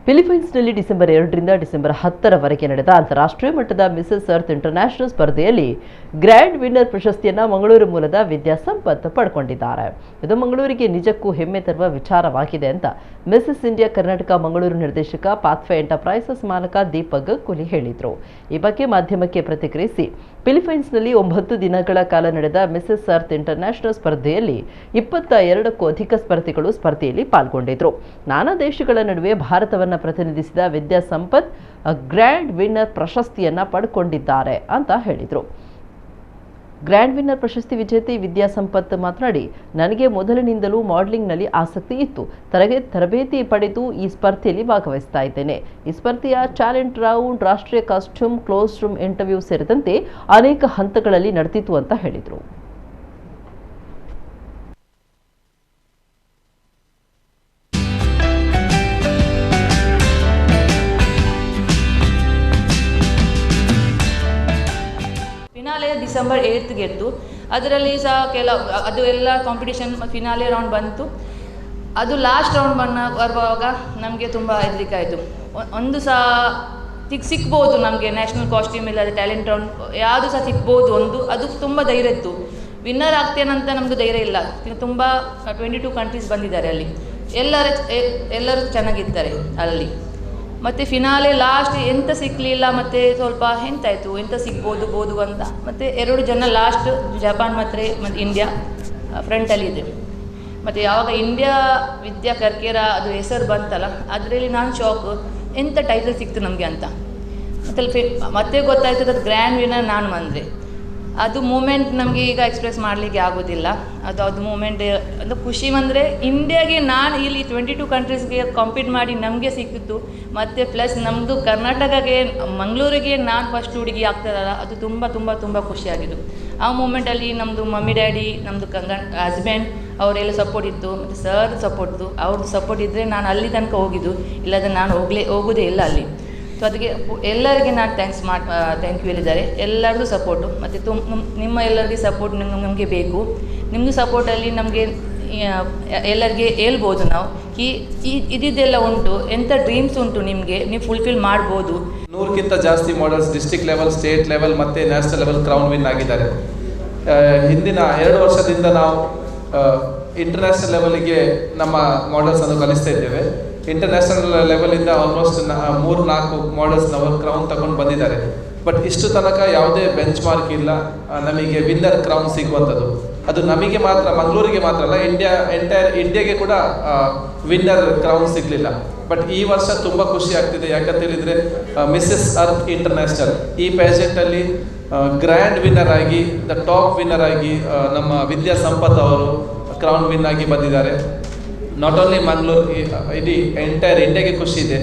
ಫಿಲಿಪೈನ್ಸ್ನಲ್ಲಿ December 2ರಿಂದ December 10ರವರೆಗೆ ನಡೆದ ಅಂತಾರಾಷ್ಟ್ರೀಯ ಮಟ್ಟದ ಮಿಸಸ್ ಅರ್ತ್ ಇಂಟರ್ನ್ಯಾಷನಲ್ ಸ್ಪರ್ಧೆಯಲ್ಲಿ ಗ್ರ್ಯಾಂಡ್ ವಿನ್ನರ್ ಪ್ರಶಸ್ತಿಯನ್ನು ಮಂಗಳೂರು ಮೂಲದ ವಿದ್ಯಾ ಸಂಪತ್ ಪಡ್ಕೊಂಡಿದ್ದಾರೆ. ಇದು ಮಂಗಳೂರಿಗೆ ನಿಜಕ್ಕೂ ಹೆಮ್ಮೆ ತರುವ ವಿಚಾರವಾಗಿದೆ ಅಂತ ಮಿಸಸ್ ಇಂಡಿಯಾ ಕರ್ನಾಟಕ ಮಂಗಳೂರು ನಿರ್ದೇಶಕ ಪಾಥ್ವೇ ಎಂಟರ್ಪ್ರೈಸಸ್ ಮಾಲಕ ದೀಪಕ್ ಗಂಗೂಲಿ ಹೇಳಿದರು. ಈ ಬಗ್ಗೆ ಮಾಧ್ಯಮಕ್ಕೆ ಪ್ರತಿಕ್ರಿಯಿಸಿ, ಫಿಲಿಪೈನ್ಸ್ನಲ್ಲಿ 9 ದಿನಗಳ ಕಾಲ ನಡೆದ ಮಿಸಸ್ ಅರ್ತ್ ಇಂಟರ್ನ್ಯಾಷನಲ್ ಸ್ಪರ್ಧೆಯಲ್ಲಿ 22ಕ್ಕೂ ಅಧಿಕ ಸ್ಪರ್ಧಿಗಳು ಸ್ಪರ್ಧೆಯಲ್ಲಿ ಪಾಲ್ಗೊಂಡಿದ್ದರು. ನಾನಾ ದೇಶಗಳ ನಡುವೆ ಭಾರತವನ್ನು ಪ್ರತಿನಿಧಿಸಿದ ವಿದ್ಯಾ ಸಂಪತ್ ಗ್ರ್ಯಾಂಡ್ ವಿನ್ನರ್ ಪ್ರಶಸ್ತಿಯನ್ನ ಪಡ್ಕೊಂಡಿದ್ದಾರೆ ಅಂತ ಹೇಳಿದರು. ಗ್ರ್ಯಾಂಡ್ ವಿನ್ನರ್ ಪ್ರಶಸ್ತಿ ವಿಜೇತೆ ವಿದ್ಯಾ ಸಂಪತ್ ಮಾತನಾಡಿ, ನನಗೆ ಮೊದಲಿನಿಂದಲೂ ಮಾಡೆಲಿಂಗ್ನಲ್ಲಿ ಆಸಕ್ತಿ ಇತ್ತು. ತರಬೇತಿ ಪಡೆದು ಈ ಸ್ಪರ್ಧೆಯಲ್ಲಿ ಭಾಗವಹಿಸ್ತಾ ಇದ್ದೇನೆ. ಈ ಸ್ಪರ್ಧೆಯ ಟ್ಯಾಲೆಂಟ್ ರೌಂಡ್, ರಾಷ್ಟ್ರೀಯ ಕಾಸ್ಟ್ಯೂಮ್, ಕ್ಲೋಸ್ ರೂಮ್ ಇಂಟರ್ವ್ಯೂ ಸೇರಿದಂತೆ ಅನೇಕ ಹಂತಗಳಲ್ಲಿ ನಡೆದಿತ್ತು ಅಂತ ಹೇಳಿದರು. ಫಿನಾಲೆ ಡಿಸೆಂಬರ್ 8ಗೆ ಇತ್ತು. ಅದರಲ್ಲಿ ಸಹ ಅದು ಎಲ್ಲ ಕಾಂಪಿಟೇಷನ್ ಫಿನಾಲೆ ರೌಂಡ್ ಬಂತು. ಅದು ಲಾಸ್ಟ್ ರೌಂಡ್ ಬರುವಾಗ ನಮಗೆ ತುಂಬ ಹೆದರಿಕೆ ಆಯಿತು. ಒಂದು ಸಹ ಸಿಗ್ಬೋದು ನಮಗೆ, ನ್ಯಾಷನಲ್ ಕಾಸ್ಟ್ಯೂಮ್ ಇಲ್ಲದೆ ಟ್ಯಾಲೆಂಟ್ ರೌಂಡ್ ಯಾವುದು ಸಹ ಸಿಗ್ಬೋದು. ಅದು ತುಂಬ ಧೈರ್ಯ ಇತ್ತು. ವಿನ್ನರ್ ಆಗ್ತೇನಂತ ನಮ್ಮದು ಧೈರ್ಯ ಇಲ್ಲ. ತುಂಬ 22 ಕಂಟ್ರೀಸ್ ಬಂದಿದ್ದಾರೆ ಅಲ್ಲಿ, ಎಲ್ಲರೂ ಚೆನ್ನಾಗಿದ್ದಾರೆ ಅಲ್ಲಿ. ಮತ್ತು ಫಿನಾಲೆ ಲಾಸ್ಟ್ ಎಂತ ಸಿಕ್ಕಲಿಲ್ಲ, ಮತ್ತು ಸ್ವಲ್ಪ ಎಂತ ಸಿಗ್ಬೋದು ಅಂತ. ಮತ್ತು 2 ಜನ ಲಾಸ್ಟ್ ಜಪಾನ್ ಮತ್ತು ಇಂಡಿಯಾ ಫ್ರಂಟಲ್ಲಿದೆ. ಮತ್ತು ಯಾವಾಗ ಇಂಡಿಯಾ ವಿದ್ಯಾ ಕರ್ಕೇರ ಅದು ಹೆಸರು ಬಂತಲ್ಲ, ಅದರಲ್ಲಿ ನಾನು ಶಾಕ್, ಎಂಥ ಟೈಟಲ್ ಸಿಕ್ತು ನಮಗೆ ಅಂತ. ಮತ್ತೆ ಗೊತ್ತಾಯ್ತದೆ ಅದು ಗ್ರ್ಯಾಂಡ್ ವಿನ್ನರ್ ನಾನು ಬಂದರೆ. ಅದು ಮೂಮೆಂಟ್ ನಮಗೆ ಈಗ ಎಕ್ಸ್ಪ್ರೆಸ್ ಮಾಡಲಿಕ್ಕೆ ಆಗೋದಿಲ್ಲ. ಅದು ಮೂಮೆಂಟ್ ಅದು ಖುಷಿ ಬಂದರೆ, ಇಂಡಿಯಾಗೆ ನಾನು ಇಲ್ಲಿ 22 ಕಂಟ್ರೀಸ್ಗೆ ಕಾಂಪೀಟ್ ಮಾಡಿ ನಮಗೆ ಸಿಕ್ಕಿತ್ತು. ಮತ್ತು ಪ್ಲಸ್ ನಮ್ಮದು ಕರ್ನಾಟಕಕ್ಕೆ ಮಂಗಳೂರಿಗೆ ನಾನು ಫಸ್ಟ್ ಹುಡುಗಿ ಆಗ್ತದಲ್ಲ, ಅದು ತುಂಬ ತುಂಬ ತುಂಬ ಖುಷಿಯಾಗಿದ್ದು. ಆ ಮೂಮೆಂಟಲ್ಲಿ ನಮ್ಮದು ಮಮ್ಮಿ ಡ್ಯಾಡಿ, ನಮ್ಮದು ಹಸ್ಬೆಂಡ್ ಅವರೆಲ್ಲ ಸಪೋರ್ಟ್ ಇತ್ತು. ಮತ್ತು ಸರ್ ಸಪೋರ್ಟ್ ಇತ್ತು. ಅವ್ರದ್ದು ಸಪೋರ್ಟ್ ಇದ್ದರೆ ನಾನು ಅಲ್ಲಿ ತನಕ ಹೋಗಿದ್ದು, ಇಲ್ಲದ್ರೆ ನಾನು ಹೋಗೋದೇ ಇಲ್ಲ ಅಲ್ಲಿ. ಸೊ ಅದಕ್ಕೆ ಎಲ್ಲರಿಗೆ ನಾನು ಥ್ಯಾಂಕ್ ಯು ಹೇಳಿದ್ದಾರೆ. ಎಲ್ಲರದ್ದು ಸಪೋರ್ಟು, ಮತ್ತು ನಿಮ್ಮ ಎಲ್ಲರಿಗೆ ಸಪೋರ್ಟ್ ನಮಗೆ ಬೇಕು. ನಿಮ್ಮದು ಸಪೋರ್ಟಲ್ಲಿ ನಮಗೆ ಎಲ್ಲರಿಗೆ ಹೇಳ್ಬೋದು ನಾವು ಇದೆಲ್ಲ ಉಂಟು, ಎಂಥ ಡ್ರೀಮ್ಸ್ ಉಂಟು ನಿಮಗೆ, ನೀವು ಫುಲ್ಫಿಲ್ ಮಾಡ್ಬೋದು. 100ಕ್ಕಿಂತ ಜಾಸ್ತಿ models district level, state level ಮತ್ತು ನ್ಯಾಷನಲ್ ಲೆವೆಲ್ ಕ್ರೌನ್ ವಿನ್ ಆಗಿದ್ದಾರೆ. ಹಿಂದಿನ 2 ವರ್ಷದಿಂದ ನಾವು ಇಂಟರ್ನ್ಯಾಷನಲ್ ಲೆವೆಲಿಗೆ ನಮ್ಮ ಮಾಡೆಲ್ಸನ್ನು ಕಲಿಸ್ತಾ ಇದ್ದೇವೆ. ಇಂಟರ್ನ್ಯಾಷನಲ್ ಲೆವೆಲಿಂದ ಆಲ್ಮೋಸ್ಟ್ 3-4 ಮಾಡೆಲ್ಸ್ ನಾವು ಕ್ರೌನ್ ತಗೊಂಡು ಬಂದಿದ್ದಾರೆ. ಬಟ್ ಇಷ್ಟು ತನಕ ಯಾವುದೇ ಬೆಂಚ್ ಮಾರ್ಕ್ ಇಲ್ಲ ನಮಗೆ ವಿನ್ನರ್ ಕ್ರೌನ್ ಸಿಗುವಂಥದ್ದು. ಅದು ನಮಗೆ ಮಾತ್ರ, ಮಂಗಳೂರಿಗೆ ಮಾತ್ರ ಅಲ್ಲ, ಎಂಟೈರ್ ಇಂಡಿಯಾಗೆ ಕೂಡ ವಿನ್ನರ್ ಕ್ರೌನ್ ಸಿಗಲಿಲ್ಲ. ಬಟ್ ಈ ವರ್ಷ ತುಂಬ ಖುಷಿ ಆಗ್ತಿದೆ. ಯಾಕಂತ ಹೇಳಿದರೆ ಮಿಸಸ್ ಅರ್ತ್ ಇಂಟರ್ನ್ಯಾಷನಲ್ ಈ ಪ್ಯಾಜೆಂಟಲ್ಲಿ ಗ್ರ್ಯಾಂಡ್ ವಿನ್ನರ್ ಆಗಿ, ದ ಟಾಪ್ ವಿನ್ನರ್ ಆಗಿ ನಮ್ಮ ವಿದ್ಯಾ ಸಂಪತ್ ಅವರು ಕ್ರೌನ್ ವಿನ್ ಆಗಿ ಬಂದಿದ್ದಾರೆ. ನಾಟ್ ಓನ್ಲಿ ಮಂಗಳೂರು, ಇಡೀ ಎಂಟೈರ್ ಇಂಡಿಯಾಗೆ ಖುಷಿ ಇದೆ.